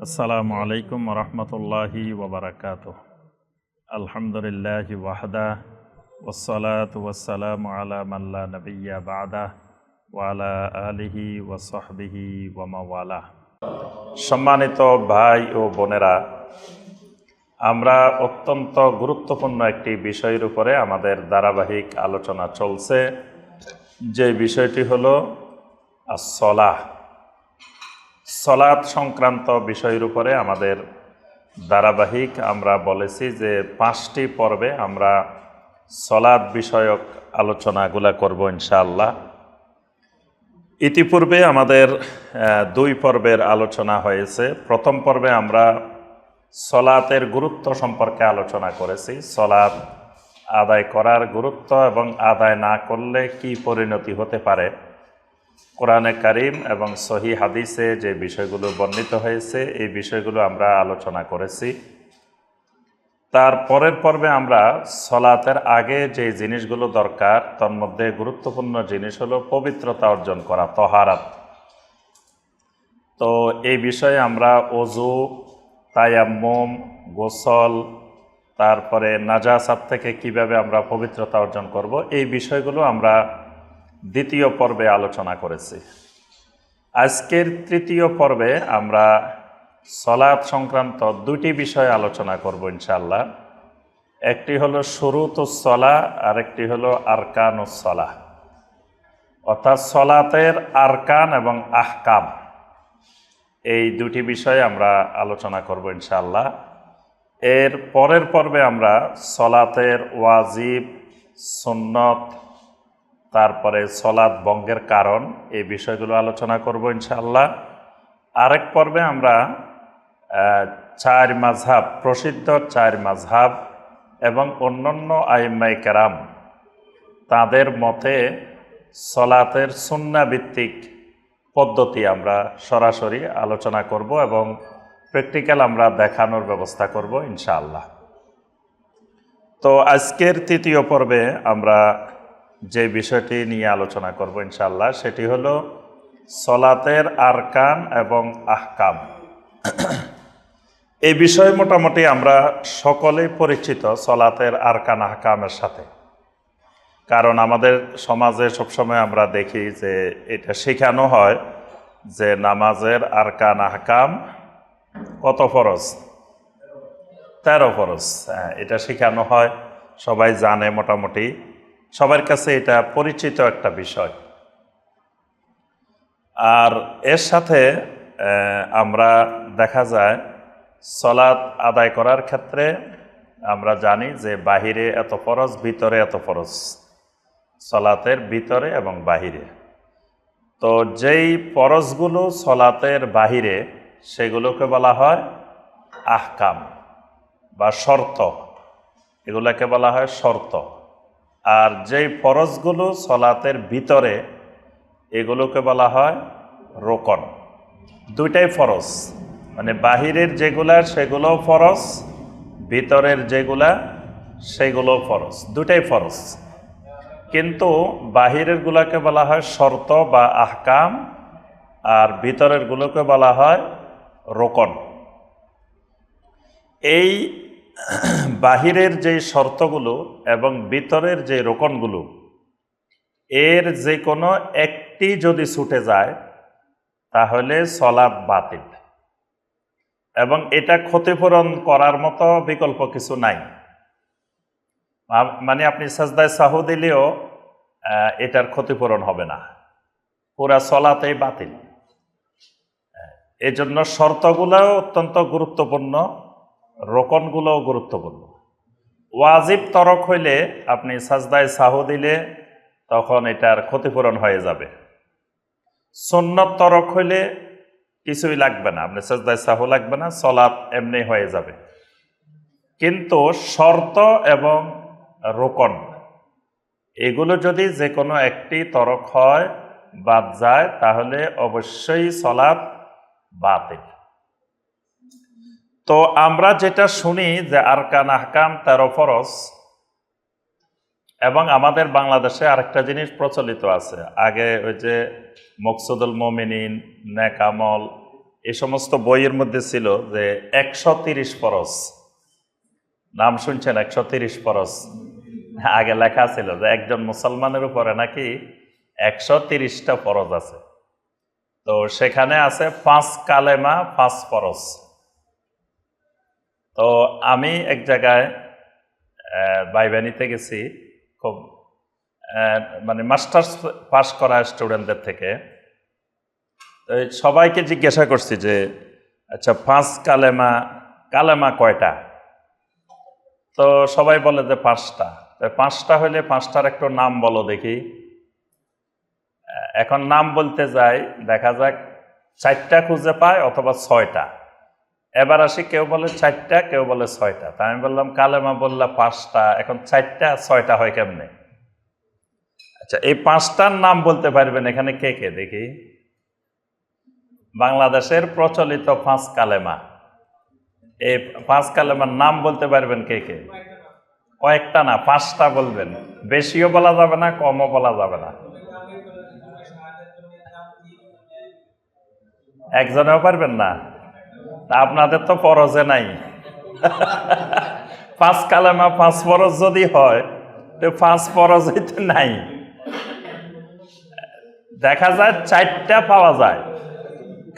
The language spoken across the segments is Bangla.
আসসালামু আলাইকুম রহমতুল্লাহি ওবরাকাতুহ। আলহামদুলিল্লাহি ওয়াহদা ওয়াসসালাতু ওয়াসসালামু আলা মান লা নাবিয়্যা বা'দা ওয়া আলা আলিহি ওয়া সাহবিহি ওয়া মাওয়ালা। সম্মানিত ভাই ও বোনেরা, আমরা অত্যন্ত গুরুত্বপূর্ণ একটি বিষয়ের উপরে আমাদের ধারাবাহিক আলোচনা চলছে, যে বিষয়টি হলো as-সালাহ। সালাত সংক্রান্ত বিষয়ের উপরে আমাদের ধারাবাহিক আমরা বলেছি যে 5টি পর্বে আমরা সালাত বিষয়ক আলোচনাগুলা করব ইনশাআল্লাহ। ইতিপূর্বে আমাদের 2 পর্বের আলোচনা হয়েছে। প্রথম পর্বে আমরা সালাতের গুরুত্ব সম্পর্কে আলোচনা করেছি, সালাত আদায় করার গুরুত্ব এবং আদায় না করলে কি পরিণতি হতে পারে। কোরআনে কারীম এবং সহিহ হাদিসে যে বিষয়গুলো বর্ণিত হয়েছে এই বিষয়গুলো আমরা আলোচনা করেছি। তার পরের পর্বে আমরা সালাতের আগে যে জিনিসগুলো দরকার তার মধ্যে গুরুত্বপূর্ণ জিনিস হলো পবিত্রতা অর্জন করা, তাহারাত। তো এই বিষয়ে আমরা ওযু, তায়াম্মুম, গোসল, তারপরে নাজাসাত থেকে কিভাবে আমরা পবিত্রতা অর্জন করব, এই বিষয়গুলো আমরা দ্বিতীয় পর্বে আলোচনা করেছি। আজকের তৃতীয় পর্বে আমরা সালাত সংক্রান্ত 2টি বিষয় আলোচনা করব ইনশাআল্লাহ। একটি হলো শুরুতুস সালাহ আর একটি হলো আরকানুস সালাহ, অর্থাৎ সালাতের আরকান এবং আহকাম। এই 2টি বিষয়ে আমরা আলোচনা করব ইনশাআল্লাহ। এর পরের পর্বে আমরা সালাতের ওয়াজিব, সুন্নত, তারপরে সালাত ভঙ্গের কারণ, এই বিষয়গুলো আলোচনা করব ইনশাআল্লাহ। আরেক পর্বে আমরা 4 মাযহাব, প্রসিদ্ধ 4 মাযহাব এবং অন্যান্য আইম্মায়ে কেরাম তাদের মতে সালাতের সুন্নাহ ভিত্তিক পদ্ধতি আমরা সরাসরি আলোচনা করব এবং প্র্যাকটিক্যাল আমরা দেখানোর ব্যবস্থা করব ইনশাআল্লাহ। তো আজকের তৃতীয় পর্বে আমরা যে বিষয়টি নিয়ে আলোচনা করব ইনশাআল্লাহ সেটি হলো সালাতের আরকান এবং আহকাম। এই বিষয়ে মোটামুটি আমরা সকলেই পরিচিত সালাতের আরকান আহকামের সাথে, কারণ আমাদের সমাজে সবসময় আমরা দেখি যে এটা শেখানো হয় যে নামাজের আরকান আহকাম কত ফরজ, 13 ফরজ। এটা শেখানো হয়, সবাই জানে, মোটামুটি সবার কাছে এটা পরিচিত একটা বিষয়। আর এর সাথে আমরা দেখা যায় সালাত আদায় করার ক্ষেত্রে আমরা জানি যে বাহিরে এত ফরজ, ভিতরে এত ফরজ, সালাতের ভিতরে এবং বাহিরে। তো যেই ফরজগুলো সালাতের বাহিরে সেগুলোকে বলা হয় আহকাম বা শর্ত, এগুলোকে বলা হয় শর্ত। আর যেই ফরজগুলো সালাতের ভিতরে এগুলোকে বলা হয় রোকন। 2টাই ফরজ, মানে বাহিরের যেগুলা সেগুলোও ফরজ, ভিতরের যেগুলা সেগুলোও ফরজ, 2টাই ফরজ। কিন্তু বাহিরের গুলাকে বলা হয় শর্ত বা আহকাম, আর ভিতরের গুলোকে বলা হয় রোকন। এই বাহিরের যে শর্তগুলো এবং ভিতরের যে রোকনগুলো, এর যে কোনো একটি যদি ছুটে যায় তাহলে সালাত বাতিল, এবং এটা ক্ষতিপূরণ করার মতো বিকল্প কিছু নাই। মানে আপনি সাজদায় সাহু দিলেও এটার ক্ষতিপূরণ হবে না, পুরা সালাতেই বাতিল। এই জন্য শর্তগুলোও অত্যন্ত গুরুত্বপূর্ণ, রোকনগুলোও গুরুত্বপূর্ণ। ওয়াজিব তরক হইলে আপনি সাজদায় সাহু দিলে তখন এটার ক্ষতিপূরণ হয়ে যাবে। সুন্নত তরক হইলে কিছুই লাগবে না, আপনি সাজদায় সাহু লাগবে না, সালাত এমনি হয়ে যাবে। কিন্তু শর্ত এবং রোকন এগুলো যদি যে কোনো একটি তরক হয়, বাদ যায়, তাহলে অবশ্যই সালাত বাতিল। তো আমরা যেটা শুনি যে আরকান আহকাম 13 ফরজ, এবং আমাদের বাংলাদেশে আরেকটা জিনিস প্রচলিত আছে। আগে ওই যে মকসুদুল মুমিনিন, নেক আমল, এই সমস্ত বইয়ের মধ্যে ছিল যে 130 ফরজ। নাম শুনছেন 130 ফরজ? আগে লেখা ছিল যে একজন মুসলমানের উপরে নাকি 130টা ফরজ আছে। তো সেখানে আছে 5 কালেমা 5 ফরজ। তো আমি এক জায়গায় ভাইবা নিতে গেছি, খুব মানে মাস্টার্স পাস করা স্টুডেন্টদের থেকে। তো সবাইকে জিজ্ঞাসা করছি যে আচ্ছা 5 কালেমা কয়টা? তো সবাই বলে যে 5টা। 5টা হলে 5টার একটু নাম বলো দেখি। এখন নাম বলতে যাই, দেখা যাক 4টা খুঁজে পায় অথবা 6টা। এবার আসি, কেউ বলে 4টা, কেউ বলে 6টা। তা আমি বললাম কালেমা বললা 5টা, এখন 4টা 6টা হয় কেমনে? আচ্ছা, এই 5টার নাম বলতে পারবেন এখানে কে কে দেখি? বাংলাদেশের প্রচলিত 5 কালেমা, এই 5 কালেমার নাম বলতে পারবেন কে কে? কয়েকটা না, 5টা বলবেন। বেশিও বলা যাবে না, কমও বলা যাবে না। একজনেও পারবেন না? আপনাদের তো ফরজে নাই। 5 কালেমা 5 ফরজ যদি হয়, তো 5 ফরজ হইতে নাই। দেখা যায় 4টা পাওয়া যায়,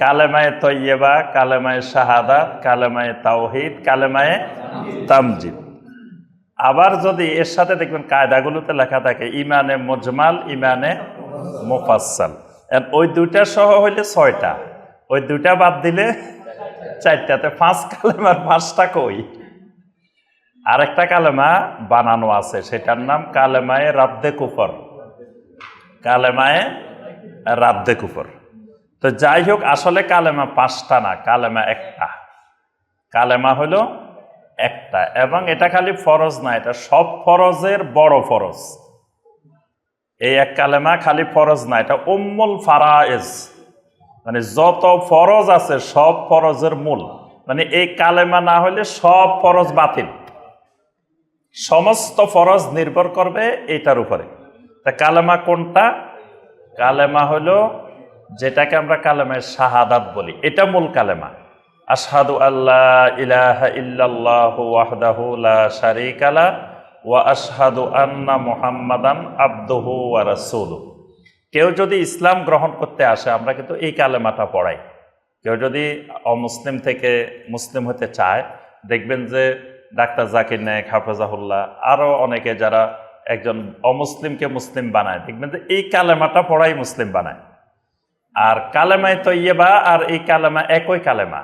কালেমায়ে তৈয়বা, কালেমায়ে শাহাদাত, কালেমায়ে তাওহীদ, কালেমায়ে তামজিদ। আবার যদি এর সাথে দেখবেন কায়দাগুলোতে লেখা থাকে ইমানে মুজমাল, ইমানে মুফাসসাল। ওই দুইটা সহ হইলে 6টা, ওই দুইটা বাদ দিলে 4টাতে 5 কালেমার 5টা কই? আরেকটা কালেমা বানানো আছে, সেটার নাম কালেমায়ে রাদ্দে কুফর। কালেমায়ে রাদ্দে কুফর। তো যাই হোক, আসলে কালেমা 5টা না, কালেমা একটা। কালেমা হলো একটা, এবং এটা খালি ফরজ না, এটা সব ফরজের বড় ফরজ। এই এক কালেমা খালি ফরজ না, এটা উম্মুল ফারায়েজ, মানে যত ফরজ আছে সব ফরজের মূল। মানে এই কালেমা না হলে সব ফরজ বাতিল, সমস্ত ফরজ নির্ভর করবে এটার উপরে। তা কালেমা কোনটা? কালেমা হলো যেটাকে আমরা কালেমায়ে শাহাদাত বলি, এটা মূল কালেমা। আশহাদু আল্লা ইলাহা ইল্লাল্লাহু ওয়াহদাহু লা শারীকা লা ওয়া আশহাদু আন্না মুহাম্মাদান আবদুহু ওয়া রাসূলুহু। কেউ যদি ইসলাম গ্রহণ করতে আসে, আমরা কিন্তু এই কালেমাটা পড়াই। কেউ যদি অমুসলিম থেকে মুসলিম হতে চায়, দেখবেন যে ডাক্তার জাকির নায়েক হাফেজাহুল্লাহ, আরও অনেকে যারা একজন অমুসলিমকে মুসলিম বানায়, দেখবেন যে এই কালেমাটা পড়াই মুসলিম বানায়। আর কালেমায়ে তৈয়বা আর এই কালেমা একই কালেমা।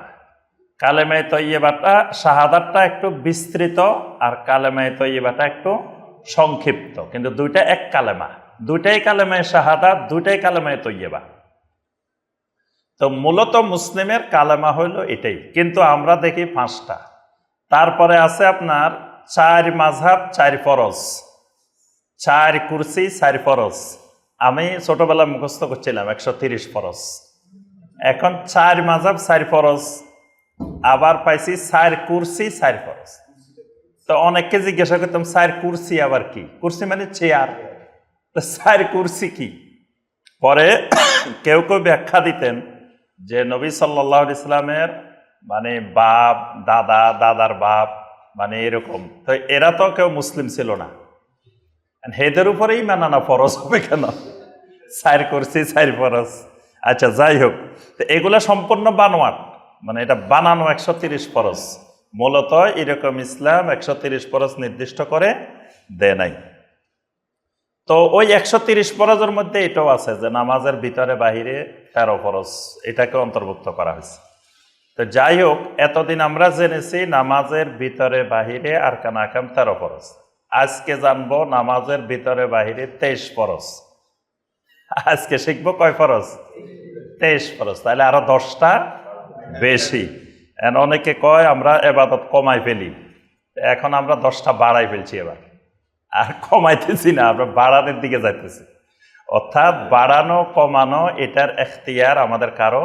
কালেমায়ে তৈয়বাটা, শাহাদাতটা একটু বিস্তৃত, আর কালেমায়ে তৈয়বাটা একটু সংক্ষিপ্ত, কিন্তু দুইটা এক কালেমা। দুইটাই কালেমায়ে শাহাদাত, দুইটাই কালেমায়ে তৈয়বা। তো মূলত মুসলিমের কালেমা হইল এটাই, কিন্তু আমরা দেখি 5টা। তারপরে আছে আপনার 4 মাযহাব 4 ফরজ, 4 কুরসি 4 ফরজ। আমি ছোটবেলায় মুখস্থ করছিলাম 130 ফরজ। এখন 4 মাযহাব 4 ফরজ, আবার পাইছি 4 কুরসি 4 ফরজ। তো অনেককে জিজ্ঞাসা করতাম 4 কুরসি আবার কি? কুরসি মানে চেয়ার, তো 4 কুরসি কি? পরে কেউ কেউ ব্যাখ্যা দিতেন যে নবী সাল্লাল্লাহু আলাইহি সাল্লামের মানে বাপ, দাদা, দাদার বাপ, মানে এরকম। তো এরা তো কেউ মুসলিম ছিল না, এদের উপরেই মানানা ফরজ হবে কেন? 4 কুরসি 4 ফরজ। আচ্ছা, যাই হোক, তো এগুলা সম্পূর্ণ বানোয়াট, মানে এটা বানানো 130 ফরজ। মূলত এরকম ইসলাম 130 ফরজ নির্দিষ্ট করে দেয় নাই। তো ওই 130 ফরজের মধ্যে এটাও আছে যে নামাজের ভিতরে বাহিরে 13 ফরজ, এটাকে অন্তর্ভুক্ত করা হয়েছে। তো যাই হোক, এতদিন আমরা জেনেছি নামাজের ভিতরে বাহিরে আরকান আহকাম 13 ফরজ। আজকে জানবো নামাজের ভিতরে বাহিরে 23 ফরজ। আজকে শিখবো কয় ফরজ? 23 ফরজ। তাহলে আরো 10টা বেশি। অনেকে কয় আমরা ইবাদত কমাই ফেলি, এখন আমরা 10টা বাড়াই ফেলছি, এবার আর কমাইতেছি না, আমরা বাড়ানোর দিকে যাইতেছি। অর্থাৎ বাড়ানো কমানো এটার এখতিয়ার আমাদের কারো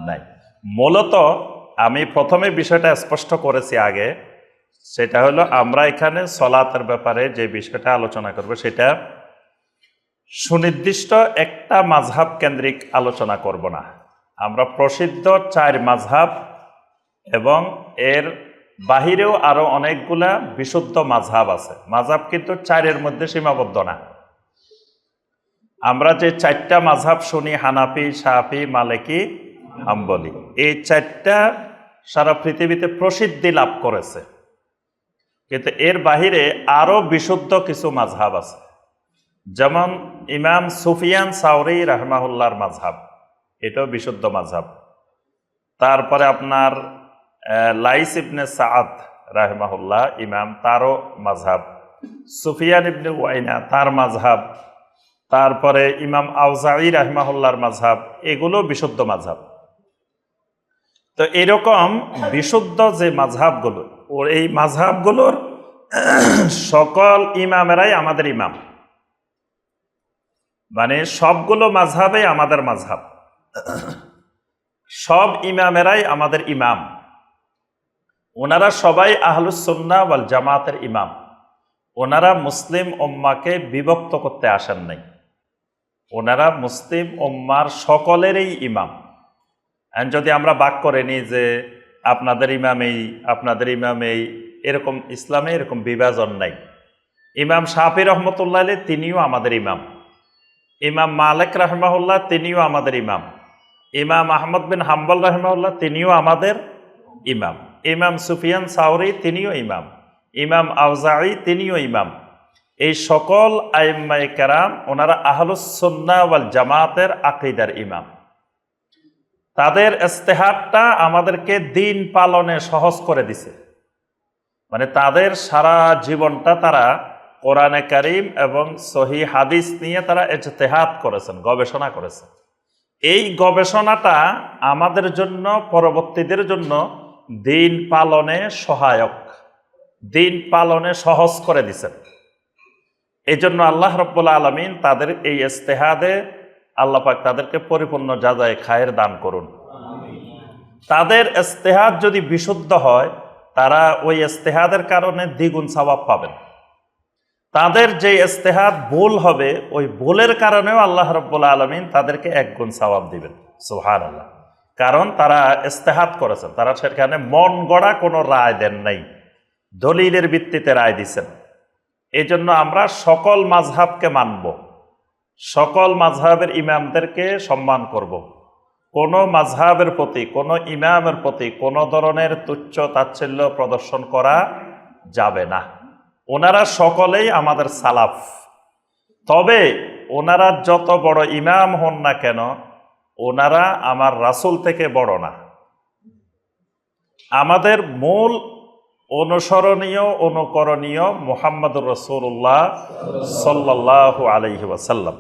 নাই। মূলত আমি প্রথমে বিষয়টা স্পষ্ট করেছি আগে, সেটা হলো আমরা এখানে সলাতের ব্যাপারে যে বিষয়টা আলোচনা করব সেটা সুনির্দিষ্ট একটা মাযহাব কেন্দ্রিক আলোচনা করব না। আমরা প্রসিদ্ধ 4 মাযহাব এবং এর বাহিরেও আরো অনেকগুলা বিশুদ্ধ মাযহাব আছে। মাযহাব কিন্তু 4-এর মধ্যে সীমাবদ্ধ না। আমরা যে 4টা মাযহাব শুনি, হানাফি, শাফি, মালিকি, হাম্বলি, এই 4টা সারা পৃথিবীতে প্রসিদ্ধি লাভ করেছে। কিন্তু এর বাহিরে আরো বিশুদ্ধ কিছু মাযহাব আছে, যেমন ইমাম সুফিয়ান সাওরি রাহমাহুল্লাহর মাযহাব, এটাও বিশুদ্ধ মাযহাব। তারপরে আপনার লাইস ইবনে সাআদ রাহমাহুল্লাহ ইমাম, তারও মাযহাব। সুফিয়ান ইবনে ওয়াইনা, তার মাযহাব। তারপরে ইমাম আউজাঈ রাহমাহুল্লাহর মাযহাব, এগুলো বিশুদ্ধ মাযহাব। তো এরকম বিশুদ্ধ যে মাযহাবগুলো, এই মাযহাবগুলোর সকল ইমামেরাই আমাদের ইমাম, মানে সবগুলো মাযহাবে আমাদের মাযহাব, সব ইমামেরাই আমাদের ইমাম। ওনারা সবাই আহলুস সুন্নাহ ওয়াল জামাতের ইমাম। ওনারা মুসলিম উম্মাকে বিভক্ত করতে আসেন নাই, ওনারা মুসলিম উম্মার সকলেরই ইমাম। যদি আমরা বাক করে নিই যে আপনাদের ইমামেই, আপনাদের ইমামেই, এরকম ইসলামে এরকম বিভাজন নাই। ইমাম শাফি রহমতুল্লাহ আলাইহি তিনিও আমাদের ইমাম, ইমাম মালিক রাহমাহুল্লাহ তিনিও আমাদের ইমাম, ইমাম আহমদ বিন হাম্বল রাহমাহুল্লাহ তিনিও আমাদের ইমাম, ইমাম সুফিয়ান সাওরি তিনিও ইমাম, ইমাম আউজাঈ তিনিও ইমাম। এই সকল আইম্মায়ে কেরাম ওনারা আহলুস সুন্নাহ ওয়াল জামাতের আকীদার ইমাম। তাদের ইজতিহাদটা আমাদেরকে দিন পালনে সহজ করে দিছে। মানে তাদের সারা জীবনটা তারা কোরআনে কারীম এবং সহিহ হাদিস নিয়ে তারা ইজতিহাদ করেছেন, গবেষণা করেছেন। এই গবেষণাটা আমাদের জন্য, পরবর্তীদের জন্য দিন পালনে সহায়ক, দিন পালনে সহজ করে দিছেন। এই জন্য আল্লাহ রাব্বুল আলামিন তাদের এই ইজতিহাদে আল্লাহ পাক তাদেরকে পরিপূর্ণ জাযায়ে খায়ের দান করুন। তাদের ইজতিহাদ যদি বিশুদ্ধ হয়, তারা ওই ইজতিহাদের কারণে দ্বিগুণ সওয়াব পাবেন। তাদের যে ইজতিহাদ ভুল হবে, ওই ভুলের কারণেও আল্লাহ রাব্বুল আলামিন তাদেরকে 1 গুণ সওয়াব দিবেন। সুবহানাল্লাহ। কারণ তারা ইজতিহাদ করেছেন, তারা সেখানে মন গড়া কোনো রায় দেন নাই, দলিলের ভিত্তিতে রায় দিচ্ছেন। এই জন্য আমরা সকল মাযহাবকে মানব, সকল মাযহাবের ইমামদেরকে সম্মান করব। কোনো মাযহাবের প্রতি, কোনো ইমামের প্রতি কোনো ধরনের তুচ্ছ তাচ্ছিল্য প্রদর্শন করা যাবে না। ওনারা সকলেই আমাদের সালাফ। তবে ওনারা যত বড় ইমাম হন না কেন, ওনারা আমার রাসূল থেকে বড় না। আমাদের মূল অনুসরণীয়, অনুকরণীয় মুহাম্মদুর রাসূলুল্লাহ সাল্লাল্লাহু আলাইহি ওয়াসাল্লাম।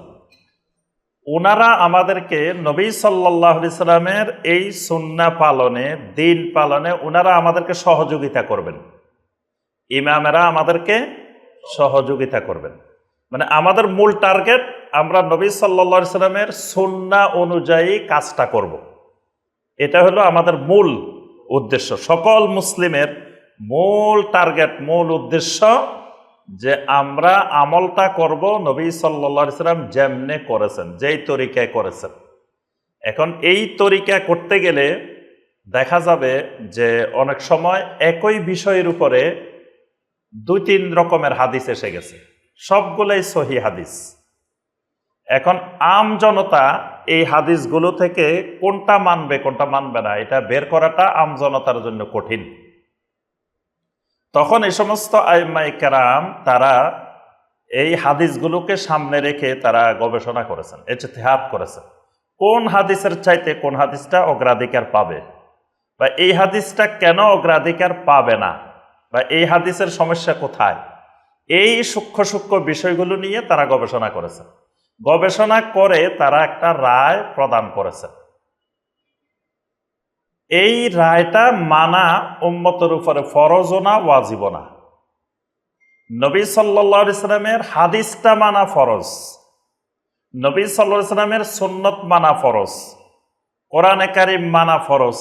ওনারা আমাদেরকে নবী সাল্লাল্লাহু আলাইহি সাল্লামের এই সুন্নাহ পালনে, দিন পালনে ওনারা আমাদেরকে সহযোগিতা করবেন। ইমামেরা আমাদেরকে সহযোগিতা করবেন। মানে আমাদের মূল টার্গেট, আমরা নবী সাল্লাল্লাহু আলাইহি সাল্লামের সুন্নাহ অনুযায়ী কাজটা করব। এটা হলো আমাদের মূল উদ্দেশ্য। সকল মুসলিমের মূল টার্গেট, মূল উদ্দেশ্য যে আমরা আমলটা করব নবী সাল্লাল্লাহু আলাইহি সাল্লাম যেমনে করেছেন, যেই তরিকায় করেছেন। এখন এই তরিকা করতে গেলে দেখা যাবে যে অনেক সময় একই বিষয়ের উপরে 2-3 রকমের হাদিস এসে গেছে, সবগুলোই সহিহ হাদিস। এখন আম জনতা এই হাদিসগুলো থেকে কোনটা মানবে, কোনটা মানবে না, এটা বের করাটা আম জনতার জন্য কঠিন। তখন এই সমস্ত আইম্মায়ে কেরাম তারা এই হাদিসগুলোকে সামনে রেখে তারা গবেষণা করেছেন, ইজতিহাদ করেছেন, কোন হাদিসের চাইতে কোন হাদিসটা অগ্রাধিকার পাবে, বা এই হাদিসটা কেন অগ্রাধিকার পাবে না, বা এই হাদিসের সমস্যা কোথায়। এই সূক্ষ্ম সূক্ষ্ম বিষয়গুলো নিয়ে তারা গবেষণা করেছেন। গবেষণা করে তারা একটা রায় প্রদান করেছেন। এই রায়টা মানা উম্মতের উপরে ফরজ না, ওয়াজিব না। নবী সাল্লাল্লাহু আলাইহি সাল্লামের হাদিসটা মানা ফরজ, নবী সাল্লাল্লাহু আলাইহি সাল্লামের সুন্নত মানা ফরজ, কোরআনে কারীম মানা ফরজ।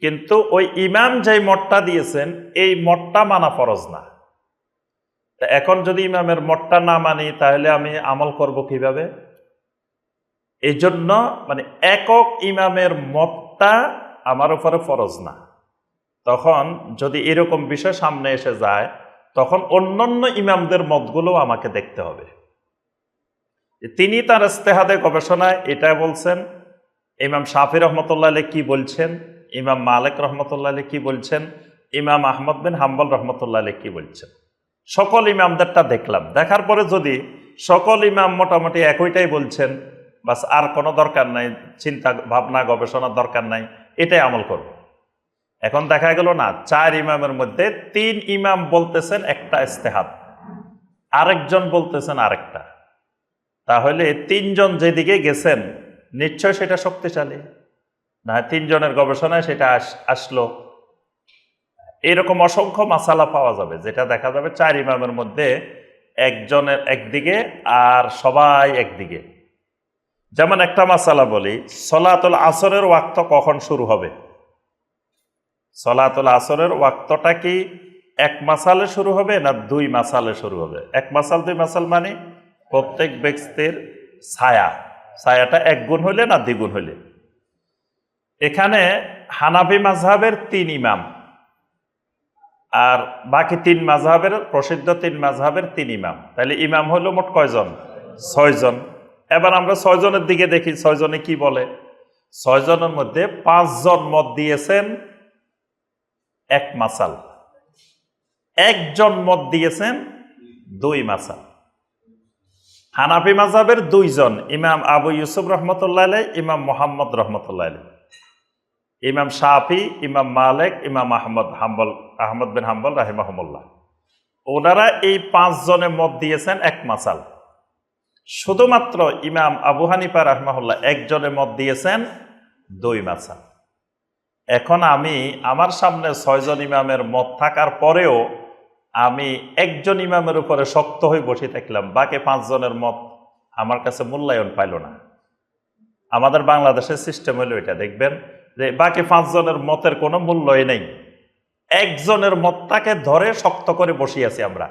কিন্তু ওই ইমাম যেই মতটা দিয়েছেন, এই মতটা মানা ফরজ না। এখন যদি ইমামের মতটা না মানি, তাহলে আমি আমল করব কিভাবে? এই জন্য মানে একক ইমামের মতটা আমার উপরে ফরজ না। তখন যদি এরকম বিষয় সামনে এসে যায়, তখন অন্যান্য ইমামদের মতগুলো আমাকে দেখতে হবে। তিনি তার ইস্তেহাদে গবেষণায় এটা বলছেন, ইমাম শাফি রহমতুল্লাহ আলাইহি কি বলছেন, ইমাম মালিক রহমতুল্লাহ আলাইহি কি বলছেন, ইমাম আহমদ বিন হাম্বল রহমতুল্লাহ আলাইহি কি বলছেন, সকল ইমামদেরটা দেখলাম। দেখার পরে যদি সকল ইমাম মোটামুটি একইটাই বলছেন, বাস আর কোনো দরকার নাই, চিন্তা ভাবনা গবেষণার দরকার নাই, এটাই আমল করব। এখন দেখা গেল না, 4 ইমামের মধ্যে 3 ইমাম বলতেছেন একটা ইস্তেহাদ, আরেকজন বলতেছেন আরেকটা, তাহলে 3 জন যেদিকে গেছেন নিশ্চয় সেটা শক্তিশালী না, 3 জনের গবেষণায় সেটা আসলো। এরকম অসংখ্য মাসালা পাওয়া যাবে, যেটা দেখা যাবে 4 ইমামের মধ্যে একজনের একদিকে আর সবাই একদিকে। যেমন একটা মাসালা বলি, সলাতুল আসরের ওয়াক্ত কখন শুরু হবে? সলাতুল আসরের ওয়াক্তটা কি 1 মাসালে শুরু হবে না 2 মাসালে শুরু হবে? 1 মাসাল 2 মাসাল মানে প্রত্যেক ব্যক্তির ছায়াটা 1 গুণ হইলে না 2 গুণ হইলে। এখানে হানাফি মাযহাবের 3 ইমাম আর বাকি 3 মাযহাবের, প্রসিদ্ধ 3 মাযহাবের 3 ইমাম, তাহলে ইমাম হলো মোট কয়জন? 6 জন। এবার আমরা 6 জনের দিকে দেখি 6 জনে কি বলে। 6 জনের মধ্যে 5 জন মত দিয়েছেন 1 মাসাল, 1 জন মত দিয়েছেন 2 মাসাল। হানাফি মাযহাবের 2 জন, ইমাম আবু ইউসুফ রহমতুল্লাহ আলাইহি, ইমাম মুহাম্মদ রহমতুল্লাহ আলাইহি, ইমাম শাফি, ইমাম মালিক, ইমাম আহমদ বিন হাম্বল রাহিমাহুমুল্লাহ, ওনারা এই 5 জনে মত দিয়েছেন 1 মাসাল। শুধুমাত্র ইমাম আবু হানিফা রাহিমাহুল্লাহ 1 জনে মত দিয়েছেন 2 মাসাল। এখন আমি আমার সামনে 6 জন ইমামের মত থাকার পরেও আমি একজন ইমামের উপরে শক্ত হয়ে বসে থাকলাম, বাকি 5 জনের মত আমার কাছে মূল্যায়ন পাইল না। আমাদের বাংলাদেশের সিস্টেম হলো এটা, দেখবেন যে বাকি 5 জনের মতের কোনো মূল্যই নেই, একজনের মতটাকে ধরে শক্ত করে বসিয়েছি আমরা।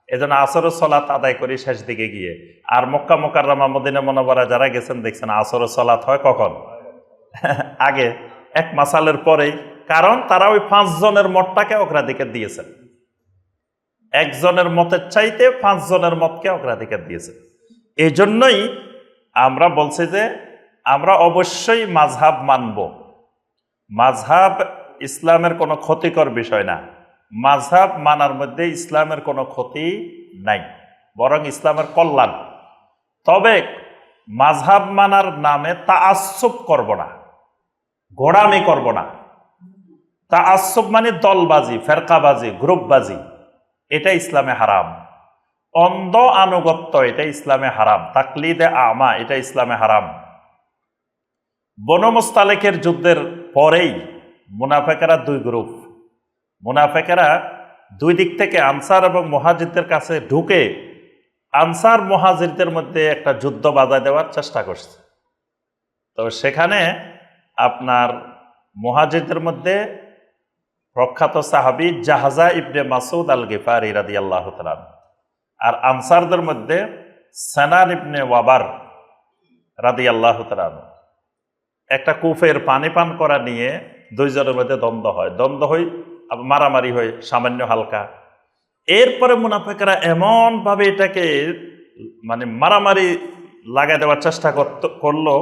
এজন্য আসরের সালাত আদায় করি শেষ দিকে গিয়ে। আর মক্কা মুকাররমা মদিনা মুনাওয়ারা যারা গেছেন দেখছেন আসরের সালাত হয় কখন? আগে 1 মাসালের পরেই, কারণ তারা ওই 5 জনের মতটাকে অগ্রাধিকার দিয়েছেন, একজনের মতের চাইতে 5 জনের মতকে অগ্রাধিকার দিয়েছেন। এই জন্যই আমরা বলছি যে আমরা অবশ্যই মাযহাব মানব। মাযহাব ইসলামের কোনো ক্ষতিকর বিষয় না, মাযহাব মানার মধ্যে ইসলামের কোনো ক্ষতি নাই, বরং ইসলামের কল্যাণ। তবে মাযহাব মানার নামে তাআসসুব করব না, গোড়ামি করব না। তাআসসুব মানে দলবাজি, ফেরকাবাজি, গ্রুপবাজি, এটা ইসলামে হারাম। অন্ধ আনুগত্য, এটা ইসলামে হারাম। তাকলিদে আমা, এটা ইসলামে হারাম। বনু মুস্তালিকের যুদ্ধের পরেই মুনাফেকেরা 2 গ্রুপ, মুনাফেকেরা 2 দিক থেকে আনসার এবং মুহাজিরদের কাছে ঢুকে আনসার মুহাজিরদের মধ্যে একটা যুদ্ধ বাঁধা দেওয়ার চেষ্টা করছে। তো সেখানে আপনার মুহাজিরদের মধ্যে প্রখ্যাত সাহাবী জাহজা ইবনে মাসউদ আল গিফারি রাদিয়াল্লাহু তাআলা, আর আনসারদের মধ্যে সানান ইবনে ওয়াবার রাদিয়াল্লাহু তাআলা। একটা কূপের পানি পান করা নিয়ে 2 জনের মধ্যে দ্বন্দ্ব হয়, মারামারি হয় সামান্য হালকা। এরপরে মুনাফিকরা এমন ভাবে এটাকে মানে মারামারি লাগাই দেওয়ার চেষ্টা করলো,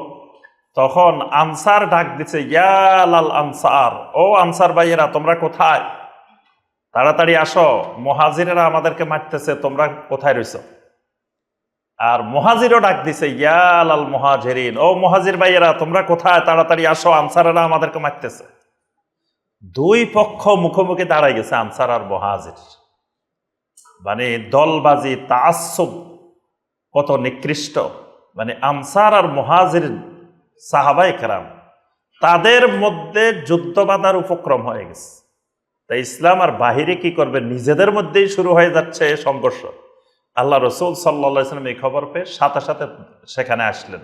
তখন আনসার ডাক দিচ্ছে, ইয়া লাল আনসার, ও আনসার ভাইয়েরা তোমরা কোথায়, তাড়াতাড়ি আসো, মুহাজিরেরা আমাদেরকে মারতেছে, তোমরা কোথায় রইছো? আর মুহাজিরও ডাক দিছে, ইয়া লাল মুহাজিরিন, ও মুহাজির ভাইয়েরা তোমরা কোথায়, তাড়াতাড়ি আসো, আনসারেরা আমাদেরকে মারতেছে। 2 পক্ষ মুখোমুখি দাঁড়াই গেছে, আনসার আর মুহাজির। মানে দলবাজি, তাআসসুব কত নিকৃষ্ট। মানে আনসার আর মুহাজির সাহাবায়ে কেরাম, তাদের মধ্যে যুদ্ধ বাঁধার উপক্রম হয়ে গেছে। তাই ইসলাম আর বাহিরে কি করবে, নিজেদের মধ্যেই শুরু হয়ে যাচ্ছে সংঘর্ষ। আল্লাহ রসুল সাল্লাল্লাহু আলাইহি ওয়াসাল্লাম এই খবর পেয়ে সাথে সাথে সেখানে আসলেন।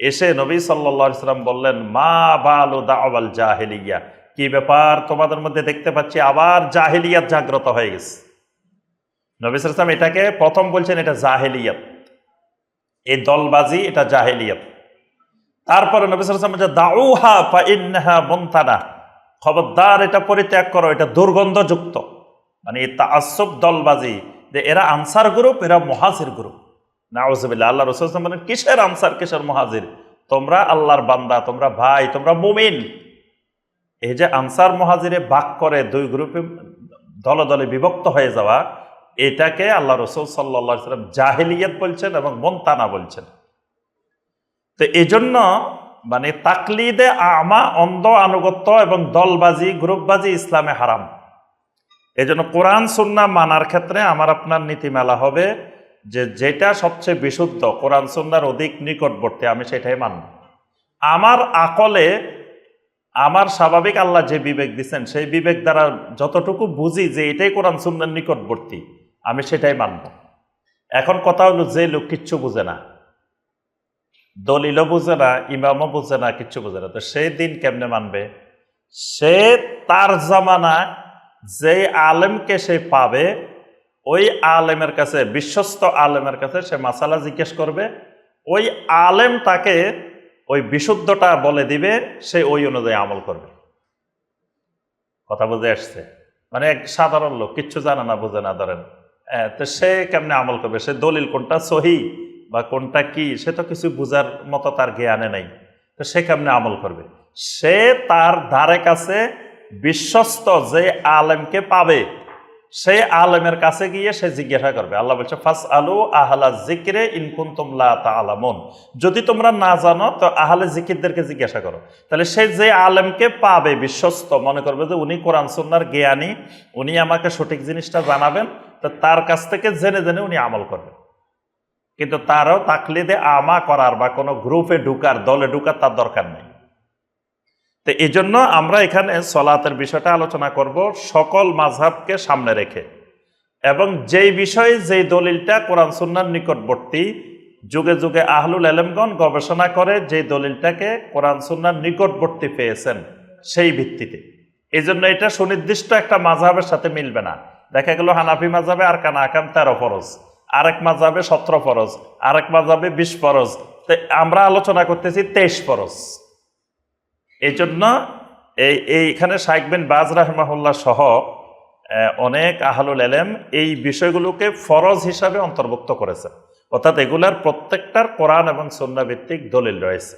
এসে নবী সাল্লাল্লাহু আলাইহি ওয়াসাল্লাম বললেন, মা বালু দাওয়াল জাহিলিয়া, কি ব্যাপার তোমাদের মধ্যে দেখতে পাচ্ছি আবার জাহিলিয়াত জাগ্রত হয়ে গেছে। নবী সাল্লাল্লাহু আলাইহি ওয়াসাল্লাম এটাকে প্রথম বলছেন এটা জাহিলিয়াত, এই দলবাজি এটা জাহিলিয়াত। তারপরে নবী সাল্লাল্লাহু আলাইহি ওয়াসাল্লাম বলেছেন, দাউহা ফা ইন্নাহা মুনতানা, খবরদার এটা পরিত্যাগ করো, এটা দুর্গন্ধযুক্ত। মানে এই তাআসসুব দলবাজি, যে এরা আনসার গ্রুপ, এরা মুহাজির গ্রুপ। নাউযুবিল্লাহ। আল্লাহ রাসূল সাল্লাল্লাহু আলাইহি ওয়াসাল্লাম বলেন, কিসের আনসার কিসের মুহাজির? তোমরা আল্লাহর বান্দা, তোমরা ভাই, তোমরা মুমিন। এই যে আনসার মুহাজিরে ভাগ করে দুই গ্রুপে দলে দলে বিভক্ত হয়ে যাওয়া, এটাকে আল্লাহ রাসূল সাল্লাল্লাহু আলাইহি ওয়াসাল্লাম জাহেলিয়াত বলছেন এবং মুনতানা বলছেন। তো এই জন্য মানে তাকলিদে আমা, অন্ধ আনুগত্য এবং দলবাজি, গ্রুপবাজি ইসলামে হারাম। এই জন্য কোরআন সুন্নাহ মানার ক্ষেত্রে আমার আপনার নীতিমালা হবে যে যেটা সবচেয়ে বিশুদ্ধ, কোরআন সুন্নাহর অধিক নিকটবর্তী, আমি সেটাই মানব। আমার আকলে, আমার স্বাভাবিক আল্লাহ যে বিবেক দিচ্ছেন, সেই বিবেক দ্বারা যতটুকু বুঝি যে এটাই কোরআন সুন্নাহর নিকটবর্তী, আমি সেটাই মানব। এখন কথা হলো, যে লোক কিচ্ছু বুঝে না, দলিলও বুঝে না, ইমামও বুঝে না, কিচ্ছু বুঝে না, তো সেই দিন কেমনে মানবে? সে তার জামানায় যে আলেমকে সে পাবে, ওই আলেমের কাছে, বিশ্বস্ত আলেমের কাছে সে মাসালা জিজ্ঞেস করবে, ওই আলেম তাকে ওই বিশুদ্ধটা বলে দিবে, সে ওই অনুযায়ী আমল করবে। কথা বুঝে আসছে? মানে এক সাধারণ লোক কিচ্ছু জানে না, বুঝে না, ধরেন, তো সে কেমনে আমল করবে? সে দলিল কোনটা সহি বা কোনটা কি, সে তো কিছু বুঝার মতো তার জ্ঞানে নাই, তো সে কেমনে আমল করবে? সে তার ধারে কাছে বিশ্বস্ত যে আলেমকে পাবে, সেই আলেমের কাছে গিয়ে সে জিজ্ঞাসা করবে। আল্লাহ বলছে, ফাসআলু আহলা যিকরি ইন কুনতুম লা তা'লামুন, যদি তোমরা না জানো তো আহলে জিকিরদেরকে জিজ্ঞাসা করো। তাহলে সে যে আলেমকে পাবে বিশ্বস্ত, মনে করবে যে উনি কোরআন সুন্নাহর জ্ঞানী, উনি আমাকে সঠিক জিনিসটা জানাবেন, তো তার কাছ থেকে জেনে জেনে উনি আমল করবেন। কিন্তু তারও তাকলিদে আমা করার বা কোনো গ্রুপে ঢুকার, দলে ঢুকার তার দরকার নেই। তো এই জন্য আমরা এখানে সলাতের বিষয়টা আলোচনা করব সকল মাযহাবকে সামনে রেখে, এবং যেই বিষয়ে যেই দলিলটা কোরআন সুন্নাহর নিকটবর্তী, যুগে যুগে আহলুল ইলমগণ গবেষণা করে যেই দলিলটাকে কোরআন সুন্নাহর নিকটবর্তী পেয়েছেন, সেই ভিত্তিতে। এই জন্য এটা সুনির্দিষ্ট একটা মাযহাবের সাথে মিলবে না। দেখা গেল হানাফি মাযহাবে আরকান আহকাম 13 ফরজ, আরেক মাযহাবে 17 ফরজ, আরেক মাযহাবে 20 ফরজ, তো আমরা আলোচনা করতেছি 23 ফরজ। এই জন্য এইখানে শাইখ বিন বাজ রাহিমাহুল্লাহ সহ অনেক আহলুল ইলম এই বিষয়গুলোকে ফরজ হিসাবে অন্তর্ভুক্ত করেছে, অর্থাৎ এগুলার প্রত্যেকটার কোরআন এবং সুন্নাহ ভিত্তিক দলিল রয়েছে।